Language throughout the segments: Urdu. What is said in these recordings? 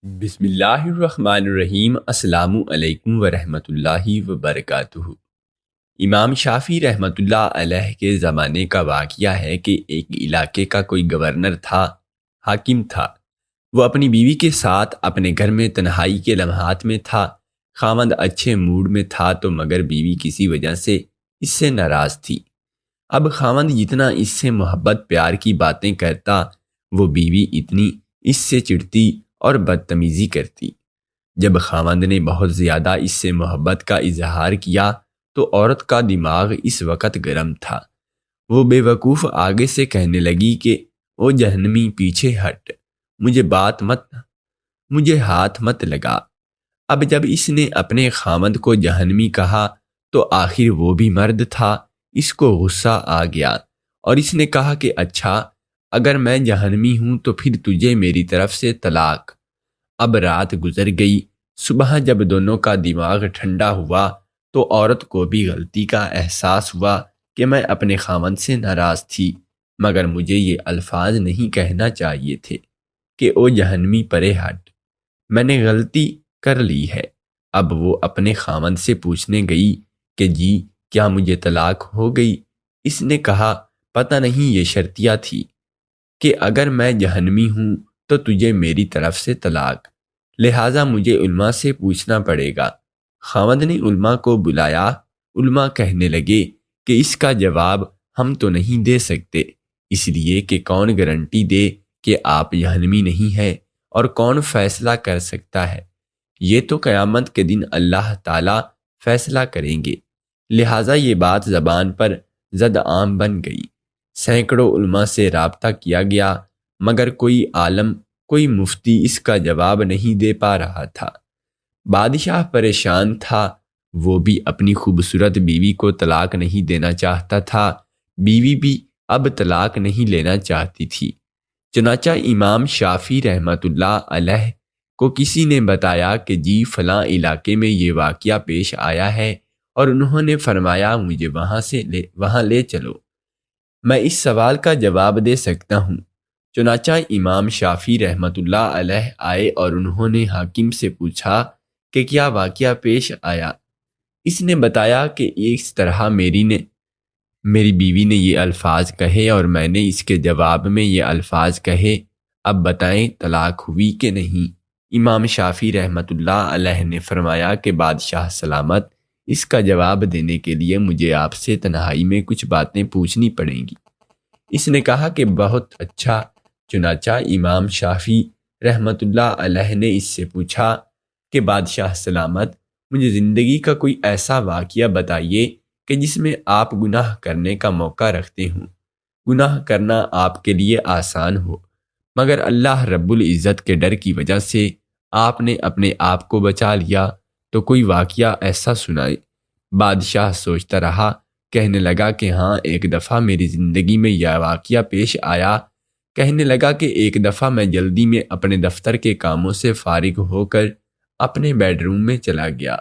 بسم اللہ الرحمن الرحیم۔ السلام علیکم ورحمۃ اللہ وبرکاتہ۔ امام شافعی رحمۃ اللہ علیہ کے زمانے کا واقعہ ہے کہ ایک علاقے کا کوئی گورنر تھا، حاکم تھا۔ وہ اپنی بیوی کے ساتھ اپنے گھر میں تنہائی کے لمحات میں تھا۔ خاوند اچھے موڈ میں تھا تو مگر بیوی کسی وجہ سے اس سے ناراض تھی۔ اب خاوند جتنا اس سے محبت پیار کی باتیں کرتا، وہ بیوی اتنی اس سے چڑھتی اور بدتمیزی کرتی۔ جب خاوند نے بہت زیادہ اس سے محبت کا اظہار کیا تو عورت کا دماغ اس وقت گرم تھا۔ وہ بے وقوف آگے سے کہنے لگی کہ او جہنمی پیچھے ہٹ، مجھے ہاتھ مت لگا۔ اب جب اس نے اپنے خاوند کو جہنمی کہا تو آخر وہ بھی مرد تھا، اس کو غصہ آ گیا اور اس نے کہا کہ اچھا، اگر میں جہنمی ہوں تو پھر تجھے میری طرف سے طلاق۔ اب رات گزر گئی۔ صبح جب دونوں کا دماغ ٹھنڈا ہوا تو عورت کو بھی غلطی کا احساس ہوا کہ میں اپنے خاوند سے ناراض تھی، مگر مجھے یہ الفاظ نہیں کہنا چاہیے تھے کہ او جہنمی پرے ہٹ، میں نے غلطی کر لی ہے۔ اب وہ اپنے خاوند سے پوچھنے گئی کہ جی کیا مجھے طلاق ہو گئی؟ اس نے کہا پتہ نہیں، یہ شرطیہ تھی کہ اگر میں جہنمی ہوں تو تجھے میری طرف سے طلاق، لہٰذا مجھے علماء سے پوچھنا پڑے گا۔ خاوند نے علماء کو بلایا۔ علماء کہنے لگے کہ اس کا جواب ہم تو نہیں دے سکتے، اس لیے کہ کون گارنٹی دے کہ آپ جہنمی نہیں ہیں، اور کون فیصلہ کر سکتا ہے؟ یہ تو قیامت کے دن اللہ تعالیٰ فیصلہ کریں گے۔ لہٰذا یہ بات زبان پر زد عام بن گئی۔ سینکڑوں علماء سے رابطہ کیا گیا، مگر کوئی عالم، کوئی مفتی اس کا جواب نہیں دے پا رہا تھا۔ بادشاہ پریشان تھا، وہ بھی اپنی خوبصورت بیوی کو طلاق نہیں دینا چاہتا تھا، بیوی بھی اب طلاق نہیں لینا چاہتی تھی۔ چنانچہ امام شافعی رحمۃ اللہ علیہ کو کسی نے بتایا کہ جی فلاں علاقے میں یہ واقعہ پیش آیا ہے، اور انہوں نے فرمایا مجھے وہاں لے چلو، میں اس سوال کا جواب دے سکتا ہوں۔ چنانچہ امام شافعی رحمۃ اللہ علیہ آئے اور انہوں نے حاکم سے پوچھا کہ کیا واقعہ پیش آیا؟ اس نے بتایا کہ اس طرح میری بیوی نے یہ الفاظ کہے اور میں نے اس کے جواب میں یہ الفاظ کہے، اب بتائیں طلاق ہوئی کہ نہیں؟ امام شافعی رحمۃ اللہ علیہ نے فرمایا کہ بادشاہ سلامت، اس کا جواب دینے کے لیے مجھے آپ سے تنہائی میں کچھ باتیں پوچھنی پڑیں گی۔ اس نے کہا کہ بہت اچھا۔ چنانچہ امام شافعی رحمۃ اللہ علیہ نے اس سے پوچھا کہ بادشاہ سلامت، مجھے زندگی کا کوئی ایسا واقعہ بتائیے کہ جس میں آپ گناہ کرنے کا موقع رکھتے ہوں، گناہ کرنا آپ کے لیے آسان ہو، مگر اللہ رب العزت کے ڈر کی وجہ سے آپ نے اپنے آپ کو بچا لیا، تو کوئی واقعہ ایسا سنائے۔ بادشاہ سوچتا رہا، کہنے لگا کہ ہاں، ایک دفعہ میری زندگی میں یہ واقعہ پیش آیا۔ کہنے لگا کہ ایک دفعہ میں جلدی میں اپنے دفتر کے کاموں سے فارغ ہو کر اپنے بیڈ روم میں چلا گیا۔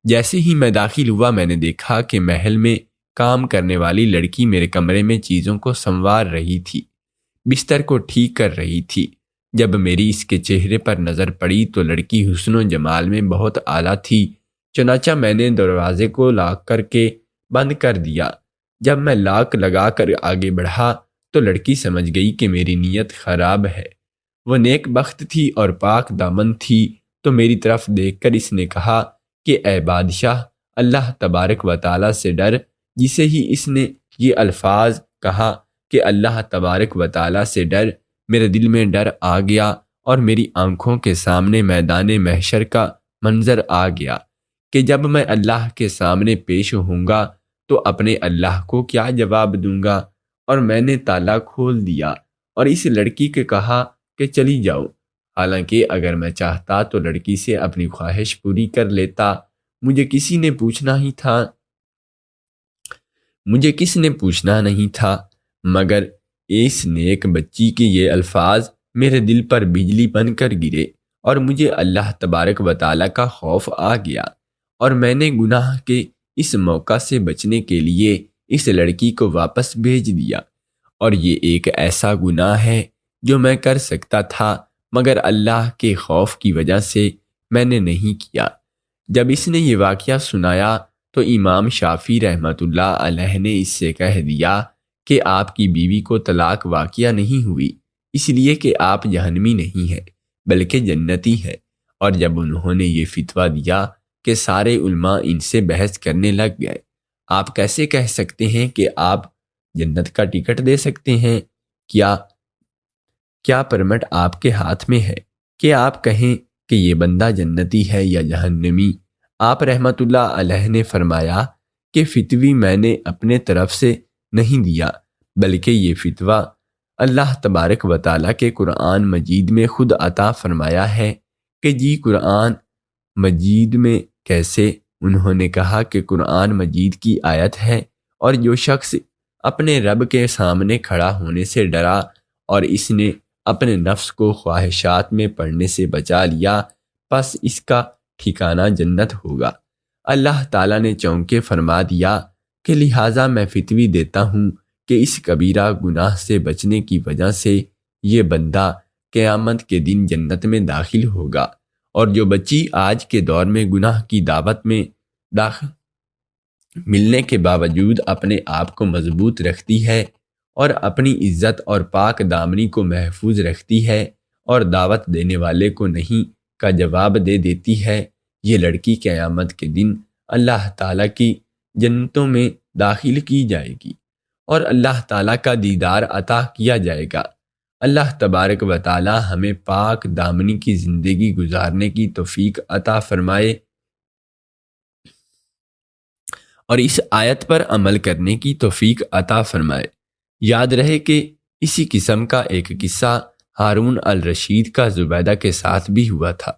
جیسے ہی میں داخل ہوا، میں نے دیکھا کہ محل میں کام کرنے والی لڑکی میرے کمرے میں چیزوں کو سنوار رہی تھی، بستر کو ٹھیک کر رہی تھی۔ جب میری اس کے چہرے پر نظر پڑی تو لڑکی حسن و جمال میں بہت اعلیٰ تھی۔ چنانچہ میں نے دروازے کو لاک کر کے بند کر دیا۔ جب میں لاک لگا کر آگے بڑھا تو لڑکی سمجھ گئی کہ میری نیت خراب ہے۔ وہ نیک بخت تھی اور پاک دامن تھی، تو میری طرف دیکھ کر اس نے کہا کہ اے بادشاہ، اللہ تبارک و تعالیٰ سے ڈر۔ جسے ہی اس نے یہ الفاظ کہا کہ اللہ تبارک و تعالیٰ سے ڈر، میرے دل میں ڈر آ گیا اور میری آنکھوں کے سامنے میدان محشر کا منظر آ گیا کہ جب میں اللہ کے سامنے پیش ہوں گا تو اپنے اللہ کو کیا جواب دوں گا، اور میں نے تالا کھول دیا اور اس لڑکی کے کہا کہ چلی جاؤ۔ حالانکہ اگر میں چاہتا تو لڑکی سے اپنی خواہش پوری کر لیتا، مجھے کس نے پوچھنا نہیں تھا، مگر اس نیک بچی کے یہ الفاظ میرے دل پر بجلی بن کر گرے اور مجھے اللہ تبارک و تعالیٰ کا خوف آ گیا، اور میں نے گناہ کے اس موقع سے بچنے کے لیے اس لڑکی کو واپس بھیج دیا، اور یہ ایک ایسا گناہ ہے جو میں کر سکتا تھا، مگر اللہ کے خوف کی وجہ سے میں نے نہیں کیا۔ جب اس نے یہ واقعہ سنایا تو امام شافعی رحمۃ اللہ علیہ نے اس سے کہہ دیا کہ آپ کی بیوی کو طلاق واقعہ نہیں ہوئی، اس لیے کہ آپ جہنمی نہیں ہیں بلکہ جنتی ہیں۔ اور جب انہوں نے یہ فتویٰ دیا کہ سارے علماء ان سے بحث کرنے لگ گئے، آپ کیسے کہہ سکتے ہیں کہ آپ جنت کا ٹکٹ دے سکتے ہیں؟ کیا پرمٹ آپ کے ہاتھ میں ہے کہ آپ کہیں کہ یہ بندہ جنتی ہے یا جہنمی؟ آپ رحمت اللہ علیہ نے فرمایا کہ فتوی میں نے اپنے طرف سے نہیں دیا، بلکہ یہ فتویٰ اللہ تبارک و تعالیٰ کے قرآن مجید میں خود عطا فرمایا ہے۔ کہ جی قرآن مجید میں کیسے؟ انہوں نے کہا کہ قرآن مجید کی آیت ہے، اور جو شخص اپنے رب کے سامنے کھڑا ہونے سے ڈرا اور اس نے اپنے نفس کو خواہشات میں پڑنے سے بچا لیا، پس اس کا ٹھکانہ جنت ہوگا۔ اللہ تعالیٰ نے چونکے فرما دیا کہ لہٰذا میں فتوی دیتا ہوں کہ اس کبیرہ گناہ سے بچنے کی وجہ سے یہ بندہ قیامت کے دن جنت میں داخل ہوگا، اور جو بچی آج کے دور میں گناہ کی دعوت میں داخل ملنے کے باوجود اپنے آپ کو مضبوط رکھتی ہے اور اپنی عزت اور پاک دامنی کو محفوظ رکھتی ہے اور دعوت دینے والے کو نہیں کا جواب دے دیتی ہے، یہ لڑکی قیامت کے دن اللہ تعالیٰ کی جنتوں میں داخل کی جائے گی اور اللہ تعالیٰ کا دیدار عطا کیا جائے گا۔ اللہ تبارک و تعالیٰ ہمیں پاک دامنی کی زندگی گزارنے کی توفیق عطا فرمائے اور اس آیت پر عمل کرنے کی توفیق عطا فرمائے۔ یاد رہے کہ اسی قسم کا ایک قصہ ہارون الرشید کا زبیدہ کے ساتھ بھی ہوا تھا۔